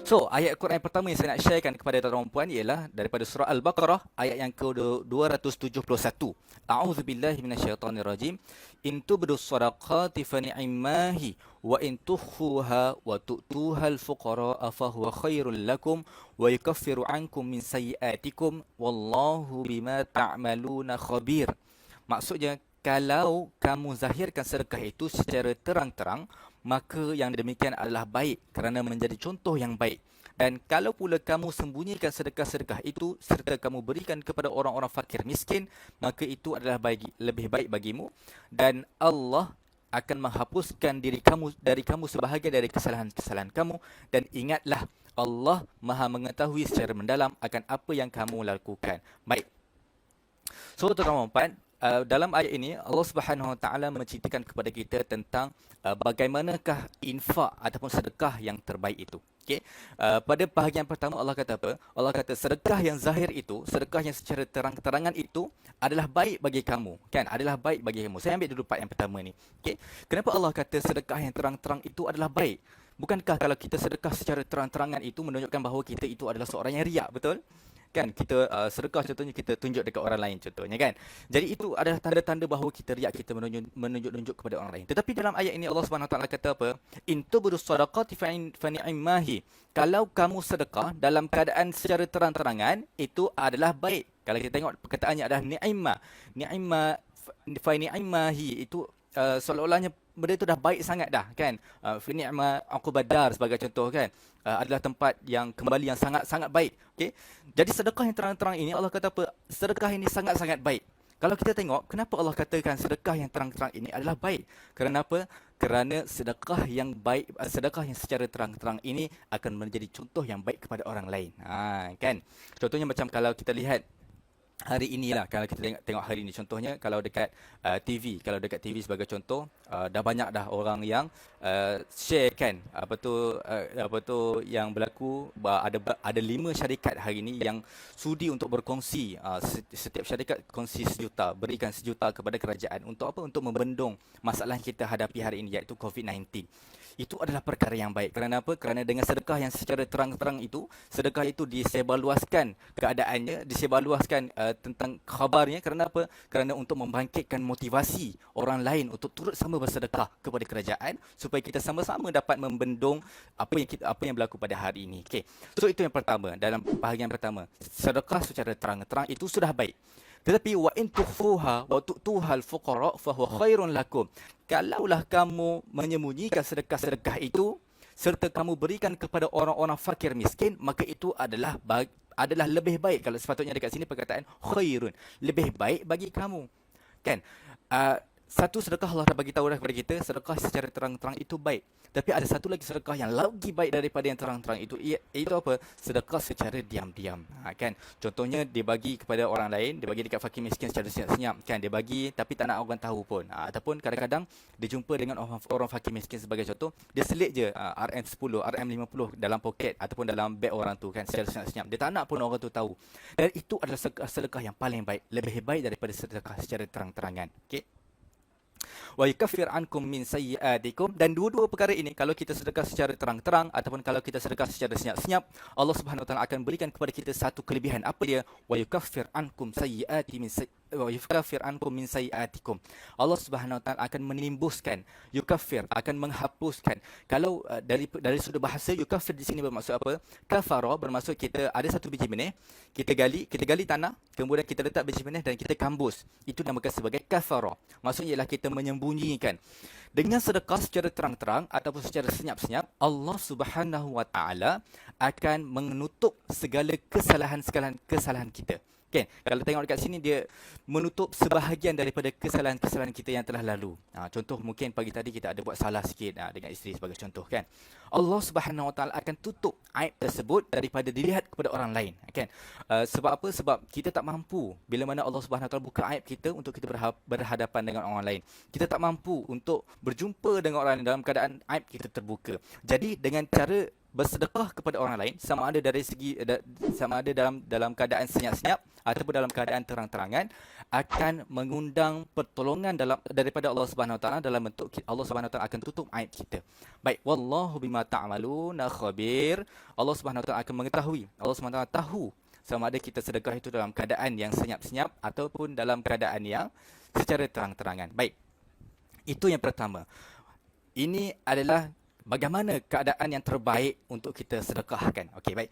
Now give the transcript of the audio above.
So, ayat Quran pertama yang saya nak sharekan kepada tuan-tuan dan puan ialah daripada surah Al-Baqarah ayat yang ke-271. A'udzubillahi minasyaitonirrajim. In tubdus sadaqati fa ni'mahi wa in tukhfuha wa tu'tuha al-fuqara'a fa huwa khairul lakum wa yukaffiru 'ankum min sayyi'atikum wallahu bima ta'maluna khabir. Maksudnya, kalau kamu zahirkan sedekah itu secara terang-terang, maka yang demikian adalah baik kerana menjadi contoh yang baik. Dan kalau pula kamu sembunyikan sedekah-sedekah itu serta kamu berikan kepada orang-orang fakir miskin, maka itu adalah lebih baik bagimu. Dan Allah akan menghapuskan dari kamu sebahagian dari kesalahan-kesalahan kamu. Dan ingatlah, Allah Maha mengetahui secara mendalam akan apa yang kamu lakukan. Baik. So, tuan-tuan dan puan, dalam ayat ini Allah Subhanahu Wa Taala menceritakan kepada kita tentang bagaimanakah infak ataupun sedekah yang terbaik itu. Okey. Pada bahagian pertama Allah kata apa? Allah kata sedekah yang zahir itu, sedekah yang secara terang-terangan itu adalah baik bagi kamu, kan? Adalah baik bagi kamu. Saya ambil dulu part yang pertama ni. Okey. Kenapa Allah kata sedekah yang terang-terang itu adalah baik? Bukankah kalau kita sedekah secara terang-terangan itu menunjukkan bahawa kita itu adalah seorang yang riak, betul? Kan kita sedekah contohnya kita tunjuk dekat orang lain contohnya, kan. Jadi itu adalah tanda-tanda bahawa kita riak, kita menunjuk kepada orang lain. Tetapi dalam ayat ini Allah Subhanahu Wa Taala kata apa? In tubdus sadaqati fa ni'mahi. Kalau kamu sedekah dalam keadaan secara terang-terangan, itu adalah baik. Kalau kita tengok perkataannya adalah ni'ma. Ni'ma fa ni'mahi itu seolah-olahnya benda itu dah baik sangat dah, kan. Fi ni'ma uqbadar sebagai contoh, kan. Adalah tempat yang kembali yang sangat-sangat baik. Okey. Jadi sedekah yang terang-terang ini Allah kata apa? Sedekah ini sangat-sangat baik. Kalau kita tengok, kenapa Allah katakan sedekah yang terang-terang ini adalah baik? Kerana apa? Kerana sedekah yang baik, sedekah yang secara terang-terang ini akan menjadi contoh yang baik kepada orang lain. Kan? Contohnya macam kalau kita lihat hari inilah, kalau kita tengok hari ini contohnya, kalau dekat dekat TV sebagai contoh, dah banyak dah orang yang share, kan, apa tu yang berlaku. Ada 5 syarikat hari ini yang sudi untuk berkongsi, setiap syarikat kongsi 1 juta, berikan 1 juta kepada kerajaan untuk apa? Untuk membendung masalah yang kita hadapi hari ini, iaitu COVID-19. Itu adalah perkara yang baik. Kerana apa? Kerana dengan sedekah yang secara terang-terang itu, sedekah itu disebarluaskan keadaannya, disebarluaskan tentang khabarnya. Kerana apa? Kerana untuk membangkitkan motivasi orang lain untuk turut sama bersedekah kepada kerajaan, supaya kita sama-sama dapat membendung apa yang berlaku pada hari ini. Okey. So itu yang pertama, dalam bahagian pertama. Sedekah secara terang-terang itu sudah baik. Tetapi wa in tukhfuha wa tu'tuha al-fuqara fa huwa khairun lakum. Kalaulah kamu menyembunyikan sedekah-sedekah itu serta kamu berikan kepada orang-orang fakir miskin, maka itu adalah lebih baik. Kalau sepatutnya dekat sini perkataan khairun, lebih baik bagi kamu. Kan? Satu sedekah Allah dah bagi tahu dah kepada kita, sedekah secara terang-terang itu baik. Tapi ada satu lagi sedekah yang lagi baik daripada yang terang-terang itu. Itu apa? Sedekah secara diam-diam. Kan? Contohnya dia bagi kepada orang lain, dia bagi dekat fakir miskin secara senyap-senyap, kan? Dia bagi tapi tak nak orang tahu pun. Ataupun kadang-kadang dia jumpa dengan orang fakir miskin sebagai contoh, dia selit je RM10, RM50 dalam poket ataupun dalam beg orang tu, kan, secara senyap-senyap. Dia tak nak pun orang tu tahu. Dan itu adalah sedekah yang paling baik, lebih baik daripada sedekah secara terang-terangan. Okey. Wa yukaffir ankum min sayyi'atikum. Dan dua-dua perkara ini, kalau kita sedekah secara terang-terang ataupun kalau kita sedekah secara senyap-senyap, Allah Subhanahu Wa Taala akan berikan kepada kita satu kelebihan. Apa dia? Wa yukaffir ankum min sayyi'atikum. Allah Subhanahu Wa Taala akan menimbuskan, yukaffir akan menghapuskan. Kalau dari sudut bahasa, yukaffir di sini bermaksud apa? Kafara bermaksud kita ada satu biji benih, kita gali tanah, kemudian kita letak biji benih dan kita kambus. Itu dinamakan sebagai kafara. Maksudnya ialah kita menyembunyikan. Dengan sedekah secara terang-terang ataupun secara senyap-senyap, Allah Subhanahu Wa Taala akan menutup segala kesalahan kita. Okay. Kalau tengok dekat sini, dia menutup sebahagian daripada kesalahan-kesalahan kita yang telah lalu. Contoh mungkin pagi tadi kita ada buat salah sikit dengan isteri sebagai contoh, kan. Allah Subhanahu Wa Taala akan tutup aib tersebut daripada dilihat kepada orang lain, kan. Sebab apa? Sebab kita tak mampu bila mana Allah Subhanahu Wa Taala buka aib kita untuk kita berhadapan dengan orang lain. Kita tak mampu untuk berjumpa dengan orang lain dalam keadaan aib kita terbuka. Jadi dengan cara bersedekah kepada orang lain, sama ada dari segi sama ada dalam keadaan senyap-senyap ataupun dalam keadaan terang-terangan, akan mengundang pertolongan daripada Allah Subhanahu Wa Taala dalam bentuk Allah Subhanahu Wa Taala akan tutup aib kita. Baik, wallahu bima ta'maluna khabir. Allah Subhanahu Wa Taala akan mengetahui. Allah Subhanahu Wa Taala tahu sama ada kita sedekah itu dalam keadaan yang senyap-senyap ataupun dalam keadaan yang secara terang-terangan. Baik. Itu yang pertama. Ini adalah bagaimana keadaan yang terbaik untuk kita sedekahkan. Okey, baik.